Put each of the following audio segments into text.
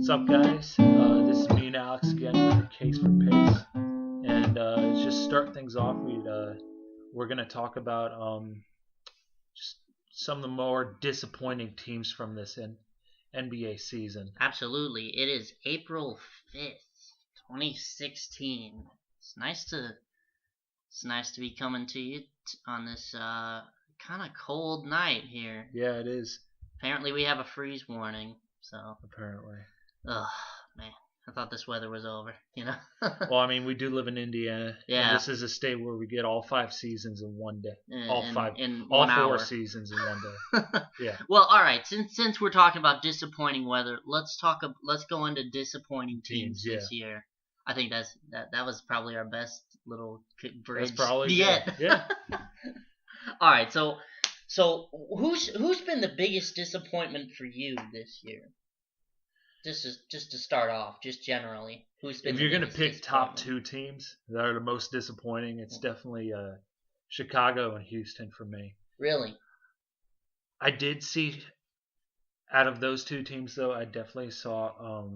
What's up, guys? This is me and Alex again with Case for Pace, and just start things off. We're gonna talk about just some of the more disappointing teams from this NBA season. Absolutely. It is April 5th, 2016. It's nice to be coming to you on this kind of cold night here. Yeah, it is. Apparently we have a freeze warning, so Apparently. ugh, man. I thought this weather was over, Well, I mean, we do live in Indiana. Yeah. And this is a state where we get all 5 seasons in one day. In all 1 4 hour. seasons in one day. Yeah. Well, all right. Since we're talking about disappointing weather, let's go into disappointing teams this year. I think that was probably our best little bridge That's probably yet. Yeah. All right. So who's been the biggest disappointment for you this year? Just to start off, just generally, who's been? If you're gonna pick top 2 teams that are the most disappointing, it's definitely Chicago and Houston for me. Really? I did see out of those 2 teams, though, I definitely saw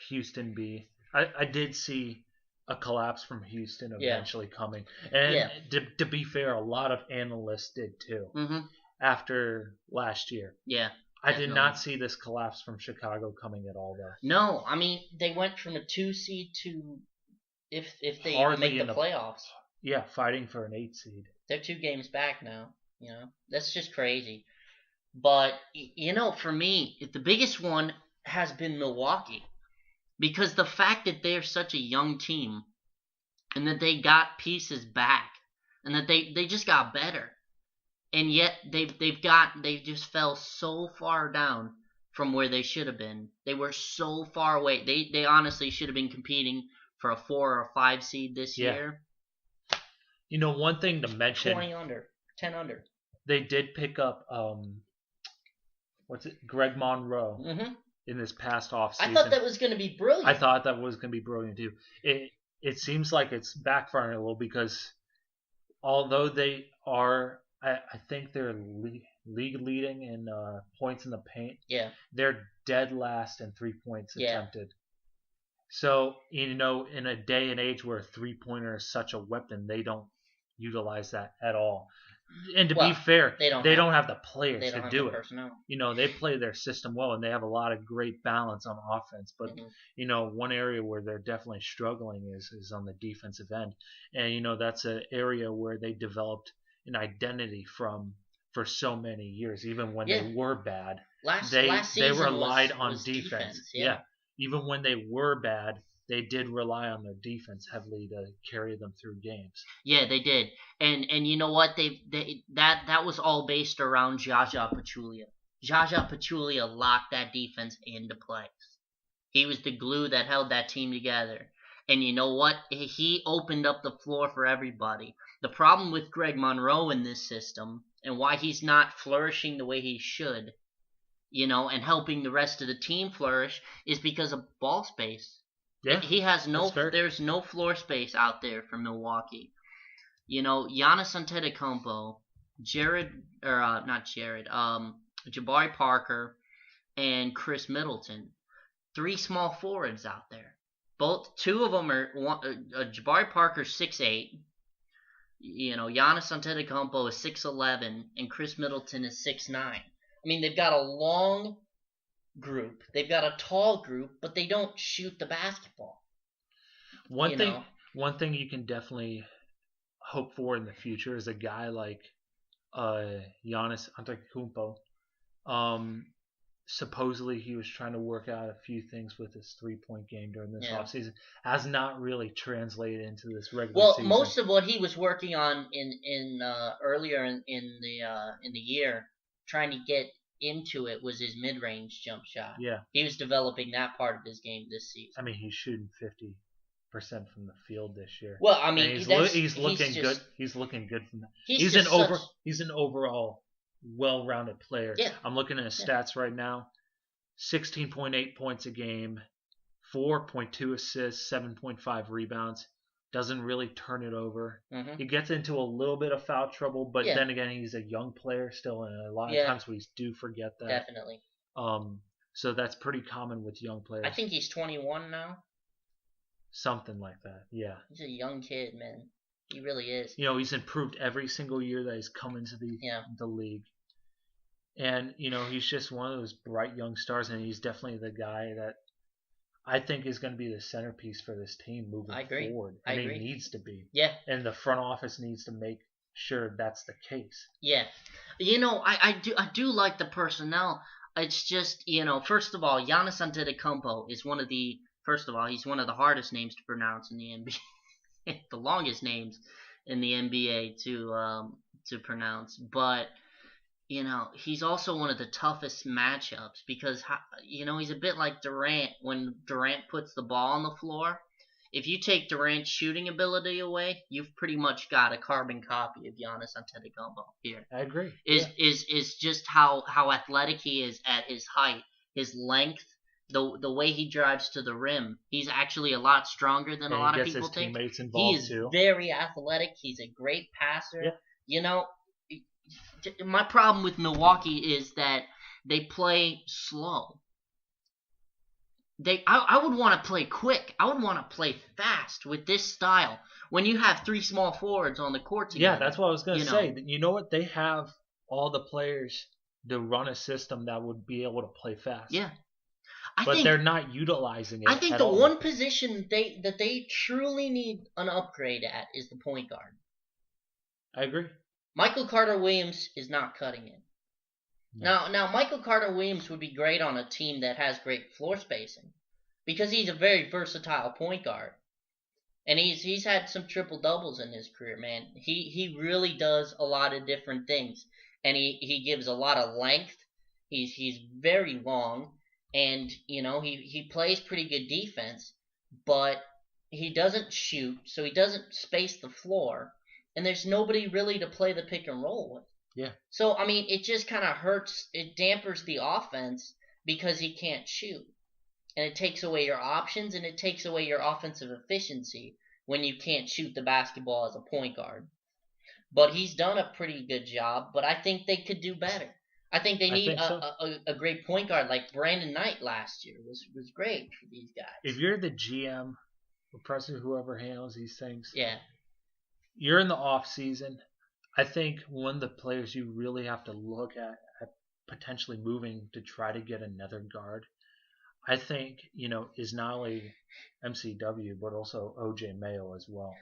Houston be. I did see a collapse from Houston eventually coming, and to be fair, a lot of analysts did too. Mm-hmm. After last year. Yeah. I did not see this collapse from Chicago coming at all, though. No, I mean they went from a 2 seed to if they make the playoffs. Yeah, fighting for an 8 seed. They're 2 games back now. That's just crazy. But for me, the biggest one has been Milwaukee, because the fact that they're such a young team, and that they got pieces back, and that they just got better. And yet they just fell so far down from where they should have been. They were so far away. They honestly should have been competing for a 4 or 5 seed this year. One thing to mention. 10 under. They did pick up Greg Monroe in this past offseason. I thought that was going to be brilliant. I thought that was going to be brilliant too. It seems like it's backfiring a little, because although they are. I think they're league leading in points in the paint. Yeah. They're dead last in 3 points attempted. So, in a day and age where a 3-pointer is such a weapon, they don't utilize that at all. And to be fair, they don't have the players to do it. Personnel. They play their system well, and they have a lot of great balance on offense. But, one area where they're definitely struggling is on the defensive end. And, that's an area where they developed an identity for so many years, even when they were bad. They relied on defense. Yeah. Even when they were bad, they did rely on their defense heavily to carry them through games. Yeah, they did. And you know what? That was all based around Jaja Pachulia. Jaja Pachulia locked that defense into place. He was the glue that held that team together. And you know what? He opened up the floor for everybody. The problem with Greg Monroe in this system, and why he's not flourishing the way he should, and helping the rest of the team flourish, is because of ball space. Yeah, he has there's no floor space out there for Milwaukee. Giannis Antetokounmpo, Jabari Parker, and Chris Middleton, 3 small forwards out there. 2 of them are Jabari Parker's 6'8". Giannis Antetokounmpo is 6'11", and Chris Middleton is 6'9". I mean, they've got a long group, they've got a tall group, but they don't shoot the basketball. One thing you can definitely hope for in the future is a guy like Giannis Antetokounmpo. Supposedly he was trying to work out a few things with his 3-point game during this offseason. Has not really translated into this regular season. Well, most of what he was working on in earlier in the year, trying to get into it, was his mid-range jump shot. Yeah. He was developing that part of his game this season. I mean, he's shooting 50% from the field this year. Well, I mean, he's looking good. He's looking good from that. He's an overall well-rounded player. Yeah. I'm looking at his stats right now. 16.8 points a game, 4.2 assists, 7.5 rebounds. Doesn't really turn it over. Mm-hmm. He gets into a little bit of foul trouble, but then again, he's a young player still, and a lot of times we do forget that. Definitely. So that's pretty common with young players. I think he's 21 now. Something like that, yeah. He's a young kid, man. He really is. He's improved every single year that he's come into the league. And, he's just one of those bright young stars, and he's definitely the guy that I think is going to be the centerpiece for this team moving forward. And he needs to be. Yeah. And the front office needs to make sure that's the case. Yeah. I do like the personnel. It's just, first of all, Giannis Antetokounmpo is he's one of the hardest names to pronounce in the NBA. The longest names in the NBA to pronounce. But he's also one of the toughest matchups because, he's a bit like Durant. When Durant puts the ball on the floor, if you take Durant's shooting ability away, you've pretty much got a carbon copy of Giannis Antetokounmpo here. I agree. Is just how athletic he is at his height, his length, the way he drives to the rim. He's actually a lot stronger than a lot of people think. He is very athletic. He's a great passer. Yeah. My problem with Milwaukee is that they play slow. I would want to play quick. I would want to play fast with this style. When you have three small forwards on the court together. Yeah, that's what I was going to say. You know what? They have all the players to run a system that would be able to play fast. Yeah. But they're not utilizing it. I think the one position that they truly need an upgrade at is the point guard. I agree. Michael Carter-Williams is not cutting it. No. Now Michael Carter-Williams would be great on a team that has great floor spacing because he's a very versatile point guard. And he's had some triple doubles in his career, man. He really does a lot of different things. And he gives a lot of length. He's very long, and he plays pretty good defense, but he doesn't shoot, so he doesn't space the floor. And there's nobody really to play the pick and roll with. Yeah. So, it just kind of hurts. It dampers the offense because he can't shoot. And it takes away your options, and it takes away your offensive efficiency when you can't shoot the basketball as a point guard. But he's done a pretty good job, but I think they could do better. I think they need a great point guard like Brandon Knight last year was great for these guys. If you're the GM or president, whoever handles these things, yeah, you're in the off season. I think one of the players you really have to look at potentially moving to try to get another guard, I think, is not only MCW but also OJ Mayo as well.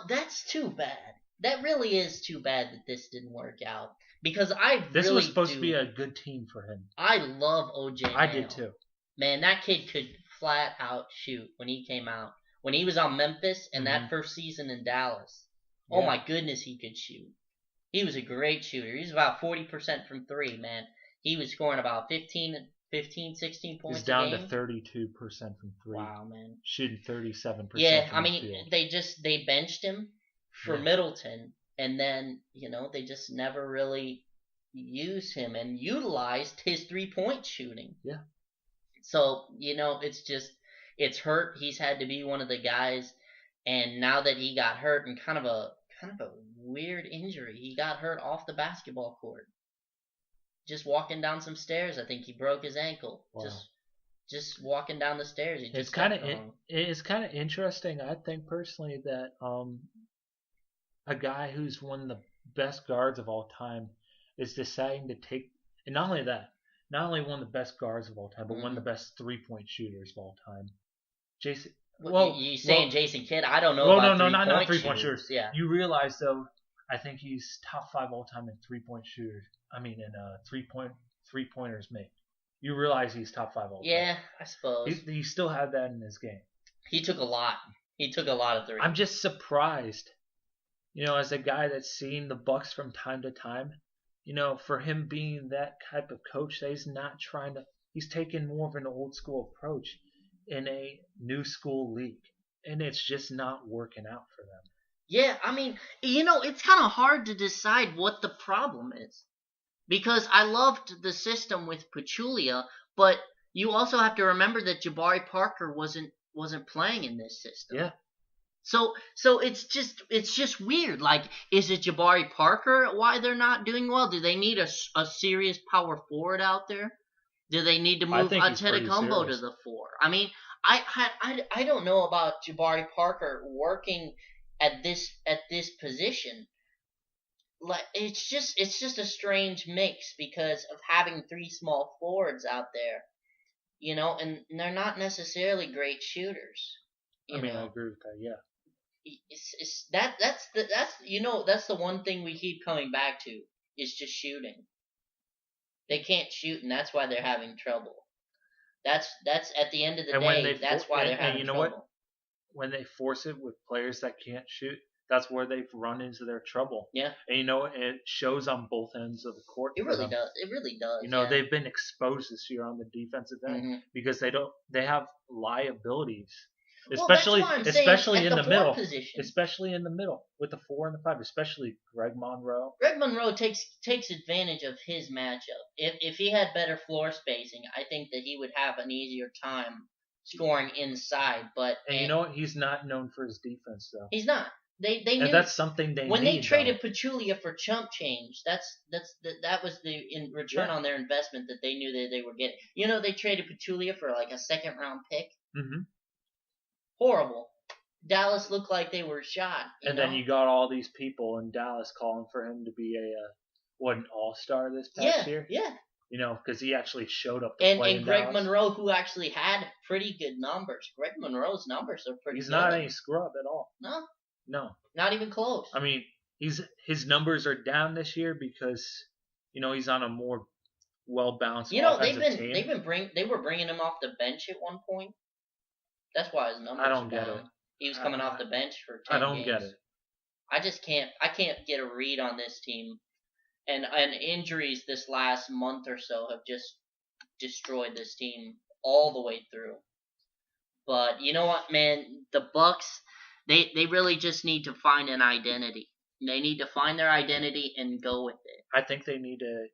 That's too bad. That really is too bad that this didn't work out because this was supposed to be a good team for him. I love OJ Mayo. I did too. Man, that kid could flat out shoot when he came out. When he was on Memphis and that first season in Dallas. Yeah. Oh my goodness, he could shoot. He was a great shooter. He was about 40% from three, man. He was scoring about 15, 16 points He's down a game. To 32% from three. Wow, man. Shooting 37%. Yeah, from the field. they benched him for Middleton, and then, they just never really used him and utilized his 3-point shooting. Yeah. So, it's hurt. He's had to be one of the guys, and now that he got hurt in kind of a weird injury, he got hurt off the basketball court. Just walking down some stairs, I think he broke his ankle. Wow. Just walking down the stairs. It's kind of interesting, I think personally, that a guy who's one of the best guards of all time is deciding to take, and not only one of the best guards of all time, but one of the best 3-point shooters of all time. Jason. You saying Jason Kidd? I don't know. Well, not 3-point shooters. Yeah. You realize though, I think he's top 5 all time in 3-point shooters. I mean, in 3-pointers made. You realize he's top 5 all time. Yeah, I suppose. He still had that in his game. He took a lot. He took a lot of threes. I'm just surprised. As a guy that's seen the Bucks from time to time, for him being that type of coach, that he's not trying to. He's taking more of an old school approach in a new school league, and it's just not working out for them. Yeah, it's kind of hard to decide what the problem is, because I loved the system with Pachulia, but you also have to remember that Jabari Parker wasn't playing in this system. Yeah. So it's just weird. Like, is it Jabari Parker why they're not doing well? Do they need a serious power forward out there? Do they need to I move think he's pretty Antetokounmpo to serious. the 4? I mean, I don't know about Jabari Parker working at this position. Like it's just a strange mix because of having three small forwards out there, and they're not necessarily great shooters. I You mean, I know, agree with that. Yeah. that's the one thing we keep coming back to is just shooting. They can't shoot, and that's why they're having trouble. That's at the end of the And when day, that's why they're and having you know what? trouble. When they force it with players that can't shoot, that's where they've run into their trouble. Yeah, And it shows on both ends of the court it for really them. does. It really does. Yeah. They've been exposed this year on the defensive end Hmm. because they have liabilities, Well, that's why I'm saying especially at in the the fourth middle, position. especially in the middle with the 4 and the 5, especially Greg Monroe. Greg Monroe takes advantage of his matchup. If he had better floor spacing, I think that he would have an easier time scoring inside. But And you know what? He's not known for his defense though. he's not. They And knew that's something they when need. they traded Pachulia for chump change. That was the in return on their investment that they knew that they were getting. They traded Pachulia for like a second round pick. Mm-hmm. Horrible. Dallas looked like they were shot. Then you got all these people in Dallas calling for him to be an all-star this past year. Yeah. Because he actually showed up to play And in Greg Dallas. Monroe, who actually had pretty good numbers. Greg Monroe's numbers are pretty good. He's not any scrub at all. No. Not even close. I mean, his numbers are down this year because he's on a more well-balanced offensive team. They were bringing him off the bench at one point. That's why his numbers I don't are get down. it. He was coming off the bench for 10 I don't games. get it. I can't get a read on this team. And injuries this last month or so have just destroyed this team all the way through. But you know what, man? The Bucks, they really just need to find an identity. They need to find their identity and go with it. I think they need to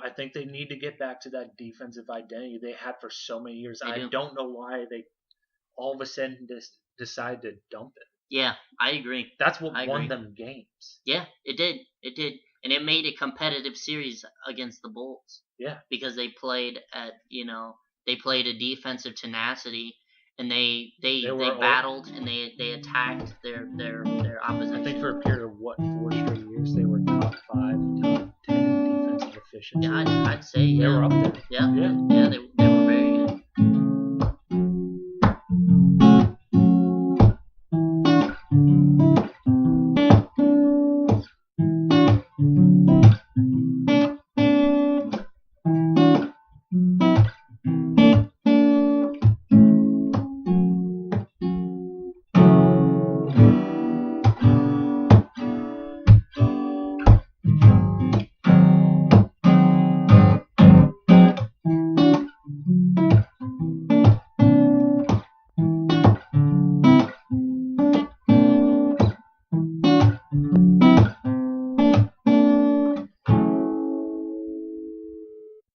I think they need to get back to that defensive identity they had for so many years. I don't know why they all of a sudden decide to dump it. Yeah, I agree. That's what won them games. Yeah, it did. It did. And it made a competitive series against the Bulls. Yeah. Because they played they played a defensive tenacity and they battled and they attacked their opposition. I think for a period of 4 straight years they were top 5, top 10 in defensive efficiency. Yeah, I'd say yeah. They were up there. Yeah. They